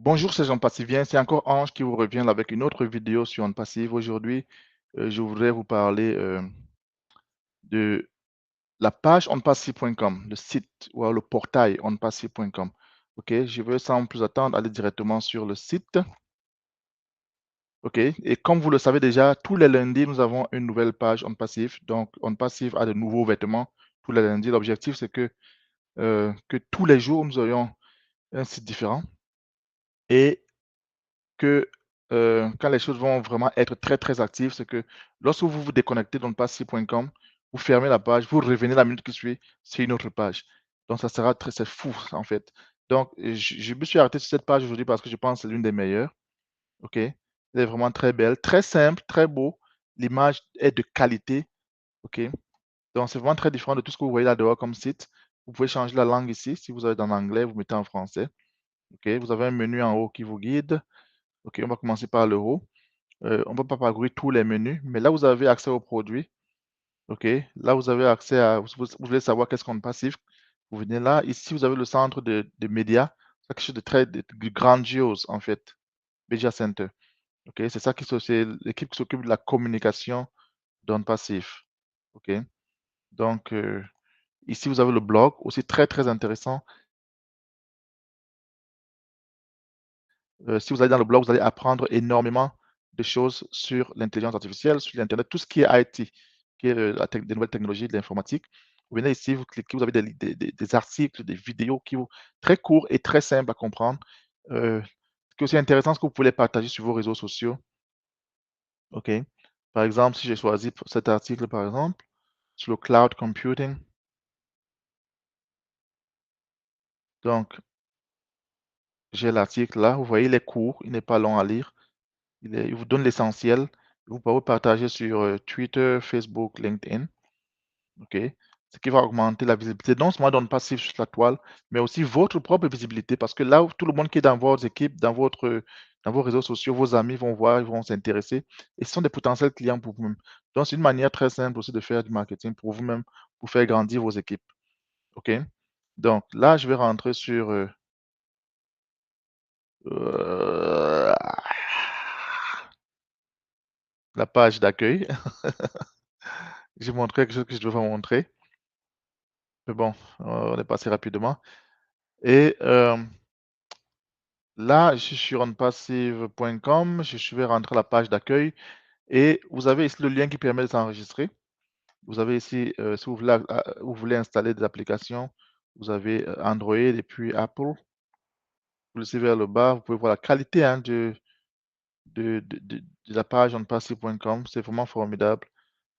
Bonjour, c'est Jean Passivien. C'est encore Ange qui vous revient là avec une autre vidéo sur On Passive. Aujourd'hui, je voudrais vous parler de la page onpassive.com, le site ou alors le portail onpassive.com. OK, je veux sans plus attendre aller directement sur le site. OK, et comme vous le savez déjà, tous les lundis, nous avons une nouvelle page On Passive. Donc, On Passive a de nouveaux vêtements tous les lundis. L'objectif, c'est que tous les jours, nous ayons un site différent et que quand les choses vont vraiment être très, très actives, c'est que lorsque vous vous déconnectez dans le passy.com, vous fermez la page, vous revenez la minute qui suit, c'est une autre page. Donc, ça sera très, c'est fou, en fait. Donc, je me suis arrêté sur cette page aujourd'hui parce que je pense que c'est l'une des meilleures. OK? Elle est vraiment très belle, très simple, très beau. L'image est de qualité. OK? Donc, c'est vraiment très différent de tout ce que vous voyez là-dehors comme site. Vous pouvez changer la langue ici. Si vous êtes en anglais, vous mettez en français. OK? Vous avez un menu en haut qui vous guide. OK, on va commencer par le haut. On ne peut pas parcourir tous les menus, mais là, vous avez accès aux produits. OK, là, vous avez accès à, vous voulez savoir qu'est-ce qu'on passif. Vous venez là. Ici, vous avez le centre de médias. C'est quelque chose de très de grandiose, en fait. Media Center. OK, c'est ça c'est l'équipe qui s'occupe de la communication d'un passif. OK, donc ici, vous avez le blog, aussi très, très intéressant. Si vous allez dans le blog, vous allez apprendre énormément de choses sur l'intelligence artificielle, sur l'Internet, tout ce qui est IT, qui est des nouvelles technologies de l'informatique. Vous venez ici, vous cliquez, vous avez des articles, des vidéos très courts et très simples à comprendre. Ce qui est aussi intéressant, c'est que vous pouvez les partager sur vos réseaux sociaux. OK. Par exemple, si j'ai choisi cet article, par exemple, sur le cloud computing. Donc, j'ai l'article là. Vous voyez, il est court, il n'est pas long à lire. Il vous donne l'essentiel. Vous pouvez partager sur Twitter, Facebook, LinkedIn. OK? Ce qui va augmenter la visibilité, non seulement dans le passif sur la toile, mais aussi votre propre visibilité. Parce que là, tout le monde qui est dans vos équipes, dans vos réseaux sociaux, vos amis vont voir, ils vont s'intéresser. Et ce sont des potentiels clients pour vous-même. Donc, c'est une manière très simple aussi de faire du marketing pour vous-même, pour faire grandir vos équipes. OK? Donc, là, je vais rentrer sur euh, la page d'accueil. J'ai montré quelque chose que je devais montrer. Mais bon, on est passé rapidement. Et là, je suis sur onpassive.com. Je vais rentrer à la page d'accueil. Et vous avez ici le lien qui permet de s'enregistrer. Vous avez ici, si vous voulez installer des applications, vous avez Android et puis Apple. Vous laissez vers le bas, vous pouvez voir la qualité hein, de la page onpassive.com. C'est vraiment formidable.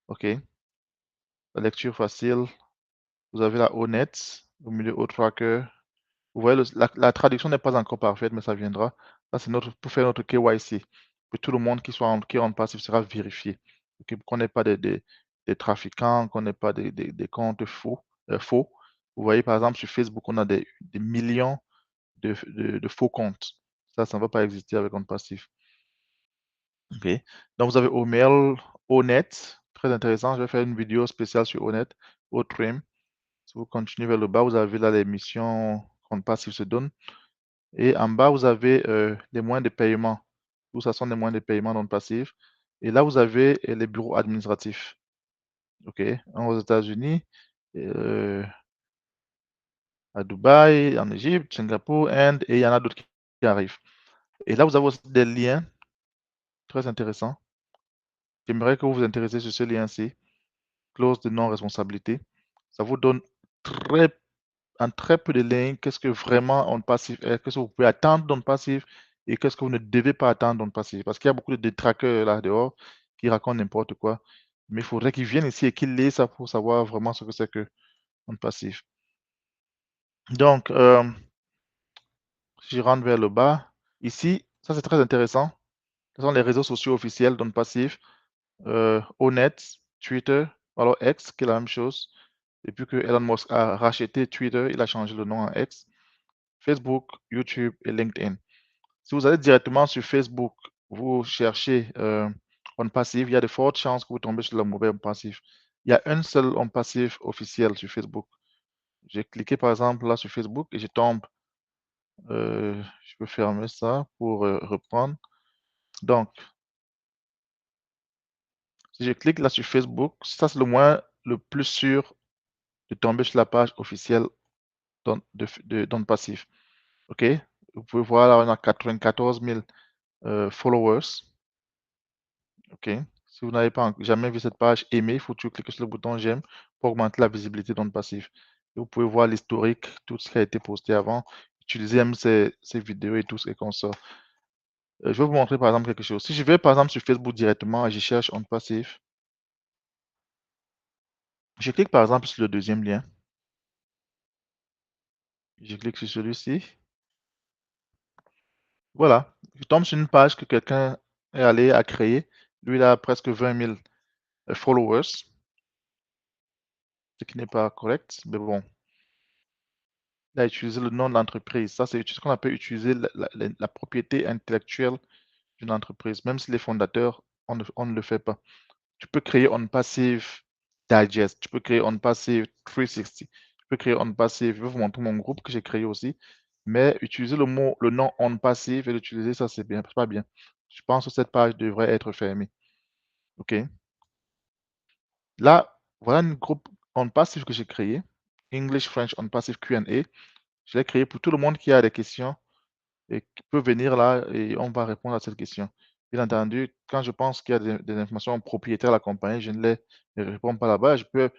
OK. La lecture facile. Vous avez la Honnête au milieu au tracker. Vous voyez, la traduction n'est pas encore parfaite, mais ça viendra. Ça, c'est pour faire notre KYC. Que tout le monde qui rentre passif sera vérifié. Ok, qu'on n'ait pas des trafiquants, qu'on n'ait pas des comptes faux. Vous voyez, par exemple, sur Facebook, on a des millions de faux comptes. Ça ne va pas exister avec compte passif. Ok. Donc, vous avez Omail, Onet. Très intéressant. Je vais faire une vidéo spéciale sur Onet, Otrim. Si vous continuez vers le bas, vous avez là les missions compte passif se donne. Et en bas, vous avez les moyens de paiement. Tout ça sont des moyens de paiement non passifs. Et là, vous avez les bureaux administratifs. OK? Un aux États-Unis, à Dubaï, en Égypte, Singapour, Inde, et il y en a d'autres qui arrivent. Et là, vous avez aussi des liens très intéressants. J'aimerais que vous vous intéressiez sur ce lien-ci, clause de non-responsabilité. Ça vous donne en très peu de lignes, qu'est-ce que vraiment on passif est, qu'est-ce que vous pouvez attendre dans le passif et qu'est-ce que vous ne devez pas attendre dans le passif. Parce qu'il y a beaucoup de détraqueurs là dehors qui racontent n'importe quoi. Mais il faudrait qu'ils viennent ici et qu'ils lisent ça pour savoir vraiment ce que c'est que le passif. Donc, si je rentre vers le bas, ici, ça c'est très intéressant. Ce sont les réseaux sociaux officiels dans le passif. Honnête, Twitter, alors X, qui est la même chose. Depuis que Elon Musk a racheté Twitter, il a changé le nom en X. Facebook, YouTube et LinkedIn. Si vous allez directement sur Facebook, vous cherchez On Passive, il y a de fortes chances que vous tombez sur le mauvais On Passive. Il y a un seul On Passive officiel sur Facebook. J'ai cliqué par exemple là sur Facebook et je tombe Je peux fermer ça pour reprendre. Donc, si je clique là sur Facebook, ça c'est le moins le plus sûr de tomber sur la page officielle d'Onde Passif. OK? Vous pouvez voir là, on a 94 000 followers. OK? Si vous n'avez pas jamais vu cette page, aimez, il faut toujours cliquer sur le bouton j'aime pour augmenter la visibilité d'Onde Passif. Et vous pouvez voir l'historique, tout ce qui a été posté avant. Utilisez même ces vidéos et tout ce qui sort. Je vais vous montrer par exemple quelque chose. Si je vais par exemple sur Facebook directement et je cherche Onde Passif, je clique par exemple sur le deuxième lien. Je clique sur celui-ci. Voilà, je tombe sur une page que quelqu'un est allé à créer. Lui, il a presque 20 000 followers, ce qui n'est pas correct, mais bon. Il a utilisé le nom de l'entreprise. Ça, c'est ce qu'on appelle utiliser la propriété intellectuelle d'une entreprise. Même si les fondateurs, on ne le fait pas. Tu peux créer On Passive Digest, tu peux créer On Passive 360, tu peux créer On Passive. Je vais vous montrer mon groupe que j'ai créé aussi. Mais utiliser le nom On Passive et l'utiliser, ça, c'est bien, c'est pas bien. Je pense que cette page devrait être fermée. OK? Là, voilà un groupe On Passive que j'ai créé. English French On Passive Q&A. Je l'ai créé pour tout le monde qui a des questions et qui peut venir là et on va répondre à cette question. Bien entendu, quand je pense qu'il y a des informations propriétaires à la compagnie, je ne réponds pas là-bas. Je peux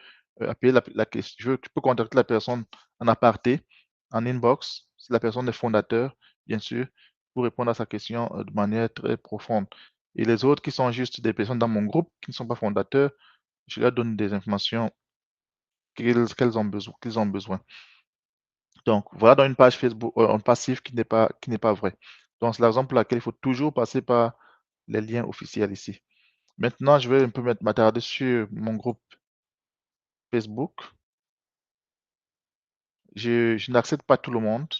appeler la question, je peux contacter la personne en aparté, en inbox, si la personne est fondateur, bien sûr, pour répondre à sa question de manière très profonde. Et les autres qui sont juste des personnes dans mon groupe, qui ne sont pas fondateurs, je leur donne des informations qu'elles ont besoin. Donc, voilà dans une page Facebook, en passif qui n'est pas vrai. Donc, c'est la raison pour laquelle il faut toujours passer par les liens officiels ici. Maintenant, je vais un peu m'attarder sur mon groupe Facebook. Je n'accepte pas tout le monde.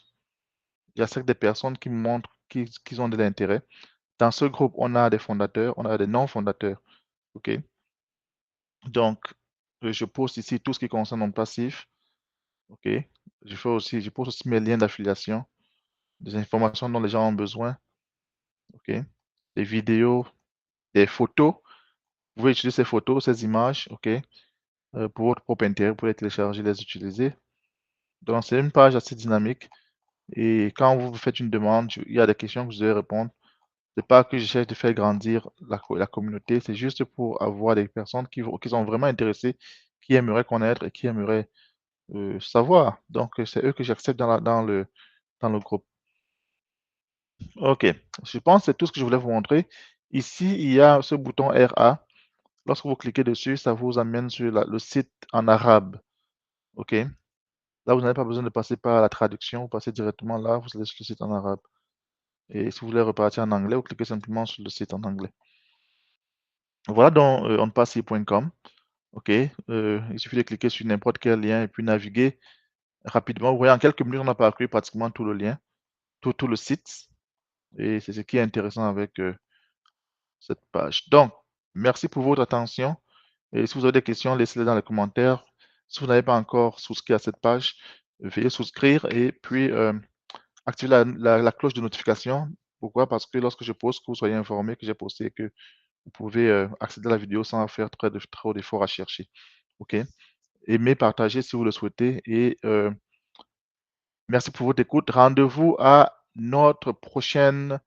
J'accepte des personnes qui me montrent qu'ils ont de l'intérêt. Dans ce groupe, on a des fondateurs, on a des non-fondateurs. OK? Donc, je poste ici tout ce qui concerne mon passif. OK? Je poste aussi mes liens d'affiliation, des informations dont les gens ont besoin. OK? Des vidéos, des photos. Vous pouvez utiliser ces photos, ces images, OK, pour votre propre intérêt, vous pouvez les télécharger, les utiliser. Donc, c'est une page assez dynamique. Et quand vous faites une demande, il y a des questions que vous devez répondre. C'est pas que je cherche de faire grandir la communauté, c'est juste pour avoir des personnes qui sont vraiment intéressées, qui aimeraient connaître et qui aimeraient savoir. Donc, c'est eux que j'accepte dans le groupe. OK. Je pense que c'est tout ce que je voulais vous montrer. Ici, il y a ce bouton RA. Lorsque vous cliquez dessus, ça vous amène sur le site en arabe. OK? Là, vous n'avez pas besoin de passer par la traduction, vous passez directement là, vous allez sur le site en arabe. Et si vous voulez repartir en anglais, vous cliquez simplement sur le site en anglais. Voilà donc onpassy.com. OK? Il suffit de cliquer sur n'importe quel lien et puis naviguer rapidement. Vous voyez, en quelques minutes, on a parcouru pratiquement tout le lien, tout le site. Et c'est ce qui est intéressant avec cette page. Donc, merci pour votre attention. Et si vous avez des questions, laissez-les dans les commentaires. Si vous n'avez pas encore souscrit à cette page, veuillez souscrire et puis activer la cloche de notification. Pourquoi? Parce que lorsque je poste, que vous soyez informé que j'ai posté et que vous pouvez accéder à la vidéo sans faire trop d'efforts à chercher. OK? Aimez, partagez si vous le souhaitez et merci pour votre écoute. Rendez-vous à notre prochaine